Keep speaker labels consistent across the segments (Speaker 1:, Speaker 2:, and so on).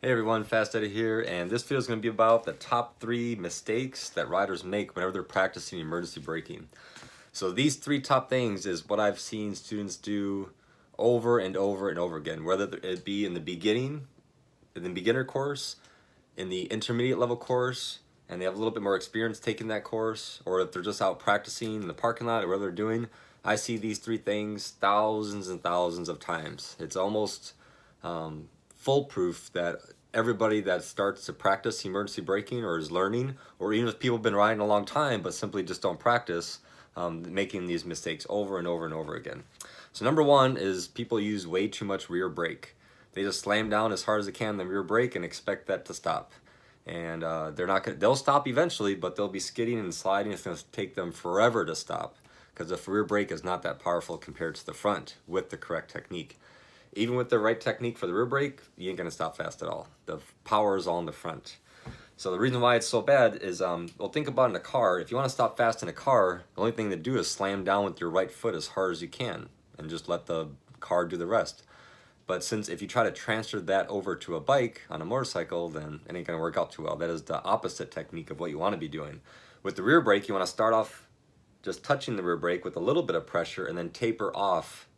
Speaker 1: Hey everyone, Fast Eddie here, and this video is going to be about the top 3 mistakes that riders make whenever they're practicing emergency braking. So these 3 top things is what I've seen students do over and over and over again, whether it be in the beginner course, in the intermediate level course, and they have a little bit more experience taking that course, or if they're just out practicing in the parking lot or whatever they're doing. I see these 3 things thousands and thousands of times. It's almost foolproof that everybody that starts to practice emergency braking or is learning, or even if people have been riding a long time but simply just don't practice, making these mistakes over and over and over again. So number 1 is people use way too much rear brake. They just slam down as hard as they can the rear brake and expect that to stop. And they'll stop eventually, but they'll be skidding and sliding. It's going to take them forever to stop because the rear brake is not that powerful compared to the front with the correct technique. Even with the right technique for the rear brake, you ain't gonna stop fast at all. The power is all in the front. So the reason why it's so bad is, well, think about it in a car. If you want to stop fast in a car, the only thing to do is slam down with your right foot as hard as you can and just let the car do the rest. But since if you try to transfer that over to a bike on a motorcycle, then it ain't gonna work out too well. That is the opposite technique of what you want to be doing. With the rear brake, you want to start off just touching the rear brake with a little bit of pressure and then taper off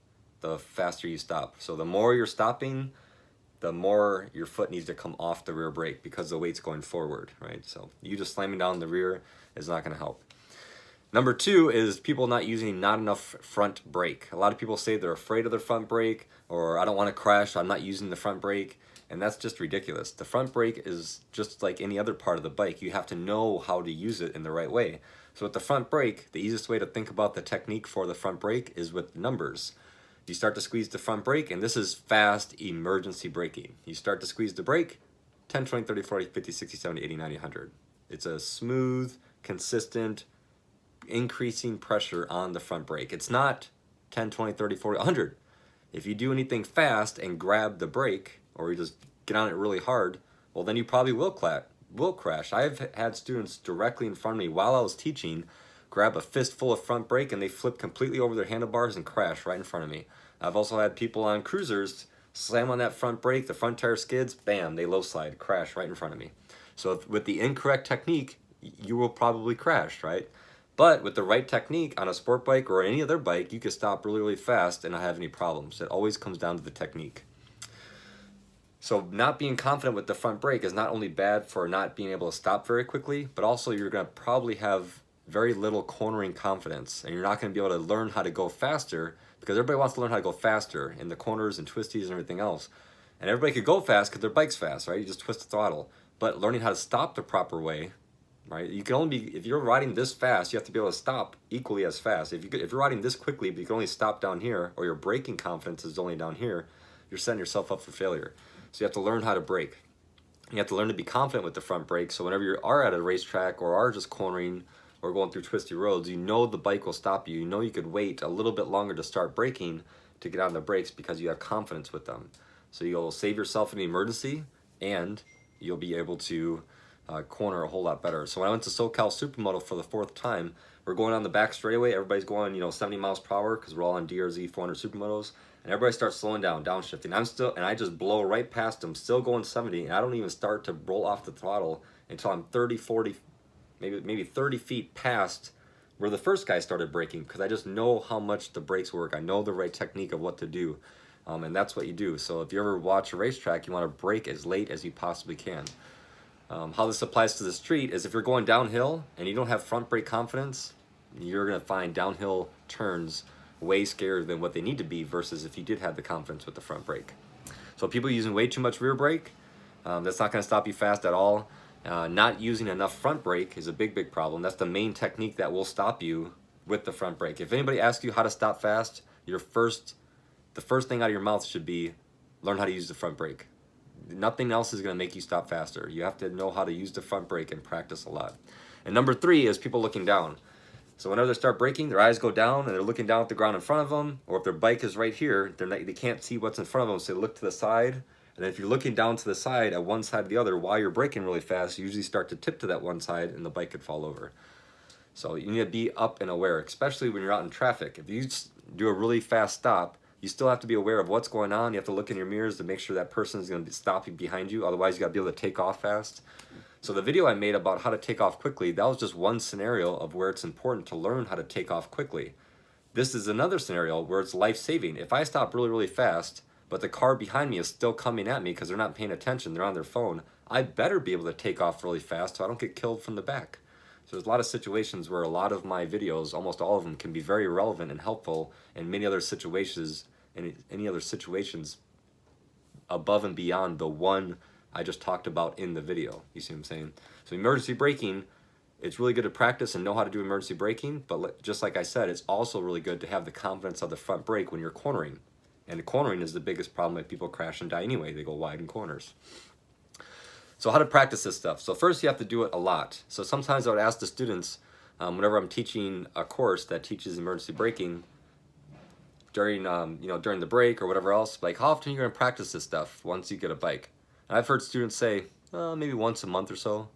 Speaker 1: the faster you stop. So the more you're stopping, the more your foot needs to come off the rear brake because the weight's going forward, right? So you just slamming down the rear is not going to help. Number 2 is people not using not enough front brake. A lot of people say they're afraid of their front brake, or I don't want to crash, I'm not using the front brake, and that's just ridiculous. The front brake is just like any other part of the bike. You have to know how to use it in the right way. So with the front brake, the easiest way to think about the technique for the front brake is with numbers. You start to squeeze the front brake, and this is fast emergency braking. You start to squeeze the brake, 10, 20, 30, 40, 50, 60, 70, 80, 90, 100. It's a smooth, consistent, increasing pressure on the front brake. It's not 10, 20, 30, 40, 100. If you do anything fast and grab the brake, or you just get on it really hard, well, then you probably will crash. I've had students directly in front of me while I was teaching grab a fistful of front brake and they flip completely over their handlebars and crash right in front of me. I've also had people on cruisers slam on that front brake, the front tire skids, bam, they low slide, crash right in front of me. So with the incorrect technique, you will probably crash, right? But with the right technique on a sport bike or any other bike, you can stop really, really fast and not have any problems. It always comes down to the technique. So not being confident with the front brake is not only bad for not being able to stop very quickly, but also you're going to probably have very little cornering confidence, and you're not going to be able to learn how to go faster because everybody wants to learn how to go faster in the corners and twisties and everything else. And everybody could go fast because their bike's fast, right? You just twist the throttle. But learning how to stop the proper way, right? You can only be, if you're riding this fast, you have to be able to stop equally as fast. If you're riding this quickly, but you can only stop down here, or your braking confidence is only down here, you're setting yourself up for failure. So you have to learn how to brake. You have to learn to be confident with the front brake. So whenever you are at a racetrack or are just cornering or going through twisty roads, you know the bike will stop you. You know you could wait a little bit longer to start braking to get on the brakes because you have confidence with them. So you'll save yourself in an emergency and you'll be able to corner a whole lot better. So when I went to SoCal Supermoto for the 4th time, we're going on the back straightaway. Everybody's going, 70 miles per hour because we're all on DRZ 400 Supermotos. And everybody starts slowing down, downshifting. I just blow right past them, still going 70, and I don't even start to roll off the throttle until I'm 30, 40, maybe 30 feet past where the first guy started braking, because I just know how much the brakes work. I know the right technique of what to do, and that's what you do. So if you ever watch a racetrack, you want to brake as late as you possibly can. How this applies to the street is if you're going downhill and you don't have front brake confidence, you're going to find downhill turns way scarier than what they need to be versus if you did have the confidence with the front brake. So people using way too much rear brake, that's not going to stop you fast at all. Not using enough front brake is a big problem. That's the main technique that will stop you with the front brake. If anybody asks you how to stop fast, the first thing out of your mouth should be, learn how to use the front brake. Nothing else is going to make you stop faster. You have to know how to use the front brake and practice a lot. And number 3 is people looking down. So whenever they start braking, their eyes go down and they're looking down at the ground in front of them, or if their bike is right here, they can't see what's in front of them, so they look to the side. And if you're looking down to the side, at one side or the other, while you're braking really fast, you usually start to tip to that one side and the bike could fall over. So you need to be up and aware, especially when you're out in traffic. If you do a really fast stop, you still have to be aware of what's going on. You have to look in your mirrors to make sure that person is going to be stopping behind you. Otherwise, you got to be able to take off fast. So the video I made about how to take off quickly, that was just one scenario of where it's important to learn how to take off quickly. This is another scenario where it's life-saving. If I stop really, really fast, but the car behind me is still coming at me because they're not paying attention, they're on their phone, I better be able to take off really fast so I don't get killed from the back. So there's a lot of situations where a lot of my videos, almost all of them, can be very relevant and helpful in many other situations, and any other situations above and beyond the one I just talked about in the video. You see what I'm saying? So emergency braking, it's really good to practice and know how to do emergency braking, but just like I said, it's also really good to have the confidence of the front brake when you're cornering. And the cornering is the biggest problem that people crash and die anyway. They go wide in corners. So how to practice this stuff? So first you have to do it a lot. So sometimes I would ask the students, whenever I'm teaching a course that teaches emergency braking, during during the break or whatever else, like, how often are you going to practice this stuff once you get a bike? And I've heard students say, maybe once a month or so.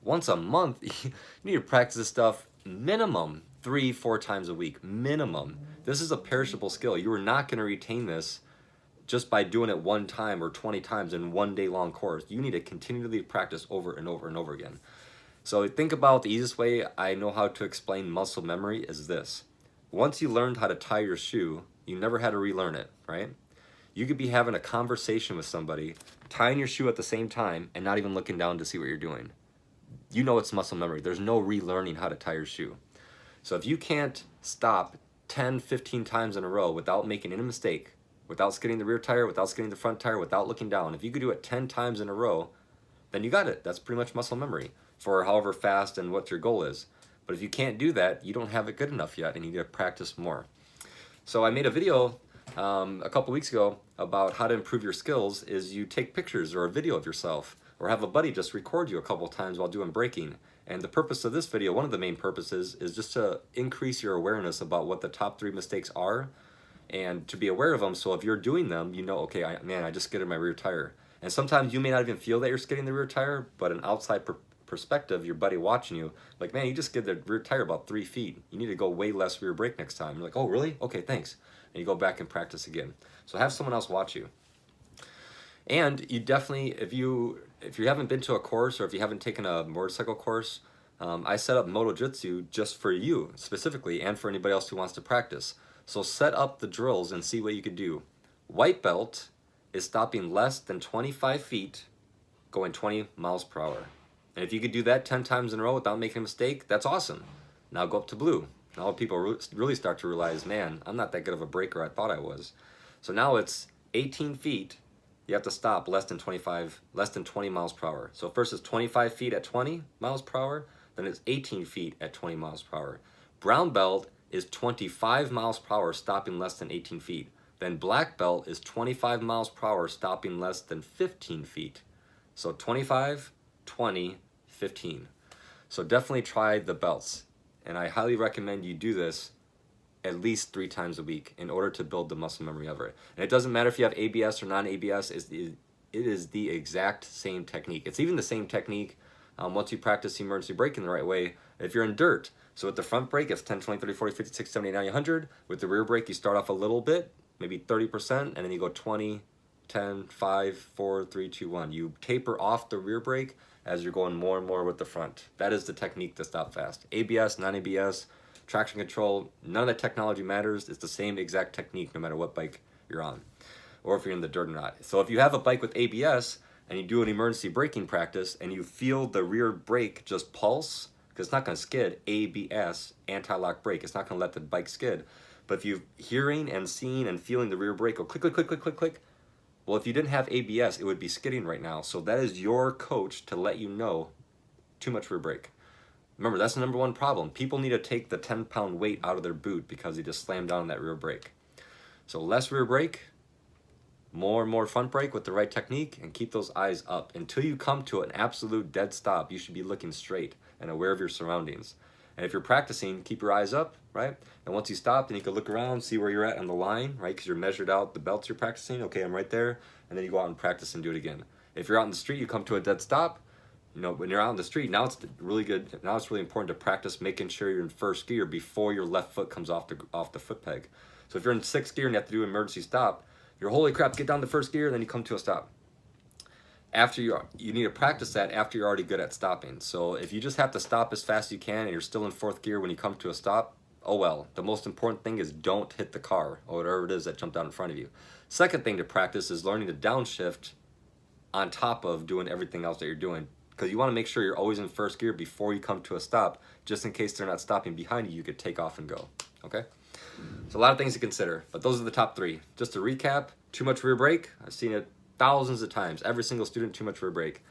Speaker 1: Once a month? You need to practice this stuff minimum 3-4 times a week, minimum. This is a perishable skill. You are not going to retain this just by doing it one time or 20 times in one day long course. You need to continually practice over and over and over again. So think about the easiest way I know how to explain muscle memory is this. Once you learned how to tie your shoe, you never had to relearn it, right? You could be having a conversation with somebody, tying your shoe at the same time, and not even looking down to see what you're doing. You know it's muscle memory. There's no relearning how to tie your shoe. So if you can't stop 10, 15 times in a row without making any mistake, without skidding the rear tire, without skidding the front tire, without looking down, if you could do it 10 times in a row, then you got it. That's pretty much muscle memory for however fast and what your goal is. But if you can't do that, you don't have it good enough yet, and you need to practice more. So I made a video a couple weeks ago about how to improve your skills is you take pictures or a video of yourself, or have a buddy just record you a couple times while doing braking. And the purpose of this video, one of the main purposes, is just to increase your awareness about what the top 3 mistakes are, and to be aware of them, so if you're doing them, you know, okay, I just skidded my rear tire. And sometimes you may not even feel that you're skidding the rear tire, but an outside perspective, your buddy watching you, like, man, you just skid the rear tire about 3 feet. You need to go way less rear brake next time. You're like, oh, really? Okay, thanks. And you go back and practice again. So have someone else watch you. And you definitely, if you haven't been to a course, or if you haven't taken a motorcycle course, I set up Moto Jitsu just for you specifically, and for anybody else who wants to practice. So set up the drills and see what you can do. White belt is stopping less than 25 feet, going 20 miles per hour. And if you could do that 10 times in a row without making a mistake, that's awesome. Now go up to blue. Now people really start to realize, man, I'm not that good of a braker I thought I was. So now it's 18 feet. You have to stop less than 20 miles per hour. So first it's 25 feet at 20 miles per hour, then it's 18 feet at 20 miles per hour. Brown belt is 25 miles per hour, stopping less than 18 feet. Then black belt is 25 miles per hour, stopping less than 15 feet. So 25, 20, 15. So definitely try the belts. And I highly recommend you do this at least 3 times a week in order to build the muscle memory of it. And it doesn't matter if you have ABS or non-ABS, it is the exact same technique. It's even the same technique once you practice emergency braking the right way if you're in dirt. So with the front brake, it's 10, 20, 30, 40, 50, 60, 70, 90, 100. With the rear brake, you start off a little bit, maybe 30%, and then you go 20, 10, 5, 4, 3, 2, 1. You taper off the rear brake as you're going more and more with the front. That is the technique to stop fast. ABS, non-ABS, traction control, none of that technology matters. It's the same exact technique no matter what bike you're on, or if you're in the dirt or not. So if you have a bike with ABS and you do an emergency braking practice and you feel the rear brake just pulse, because it's not going to skid, ABS, anti-lock brake, it's not going to let the bike skid. But if you're hearing and seeing and feeling the rear brake go click, click, click, click, click, click, well, if you didn't have ABS, it would be skidding right now. So that is your coach to let you know too much rear brake. Remember, that's the number one problem. People need to take the 10-pound weight out of their boot because they just slammed down that rear brake. So less rear brake, more and more front brake with the right technique, and keep those eyes up. Until you come to an absolute dead stop, you should be looking straight and aware of your surroundings. And if you're practicing, keep your eyes up, right? And once you stop, then you can look around, see where you're at on the line, right? Because you're measured out the belts you're practicing. Okay, I'm right there. And then you go out and practice and do it again. If you're out in the street, you come to a dead stop. You know, when you're out in the street, now it's really good. Now it's really important to practice making sure you're in first gear before your left foot comes off the foot peg. So if you're in 6th gear and you have to do an emergency stop, you're holy crap, get down to 1st gear, and then you come to a stop. After you need to practice that after you're already good at stopping. So if you just have to stop as fast as you can and you're still in 4th gear when you come to a stop, oh well. The most important thing is don't hit the car or whatever it is that jumped out in front of you. Second thing to practice is learning to downshift on top of doing everything else that you're doing, because you want to make sure you're always in 1st gear before you come to a stop, just in case they're not stopping behind you, you could take off and go. Okay, so a lot of things to consider, but those are the top 3. Just to recap, too much rear brake. I've seen it thousands of times. Every single student, too much rear brake.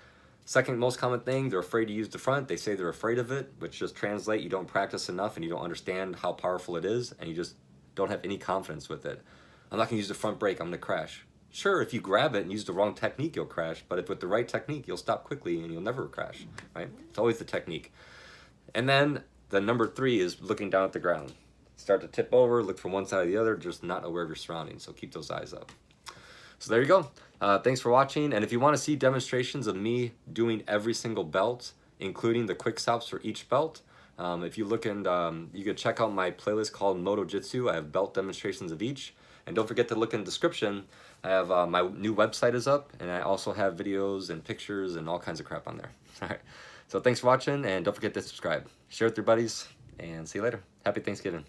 Speaker 1: Second most common thing, they're afraid to use the front. They say they're afraid of it, which just translate you don't practice enough and you don't understand how powerful it is, and you just don't have any confidence with it. I'm not gonna use the front brake, I'm gonna crash. Sure, if you grab it and use the wrong technique, you'll crash, but if with the right technique, you'll stop quickly and you'll never crash, right? It's always the technique. And then the number 3 is looking down at the ground. Start to tip over, look from one side or the other, just not aware of your surroundings, so keep those eyes up. So there you go. Thanks for watching, and if you want to see demonstrations of me doing every single belt, including the quick stops for each belt, if you look in, you can check out my playlist called Moto Jitsu. I have belt demonstrations of each, and don't forget to look in the description. I have my new website is up, and I also have videos and pictures and all kinds of crap on there. All right, so thanks for watching, and don't forget to subscribe, share with your buddies, and see you later. Happy Thanksgiving.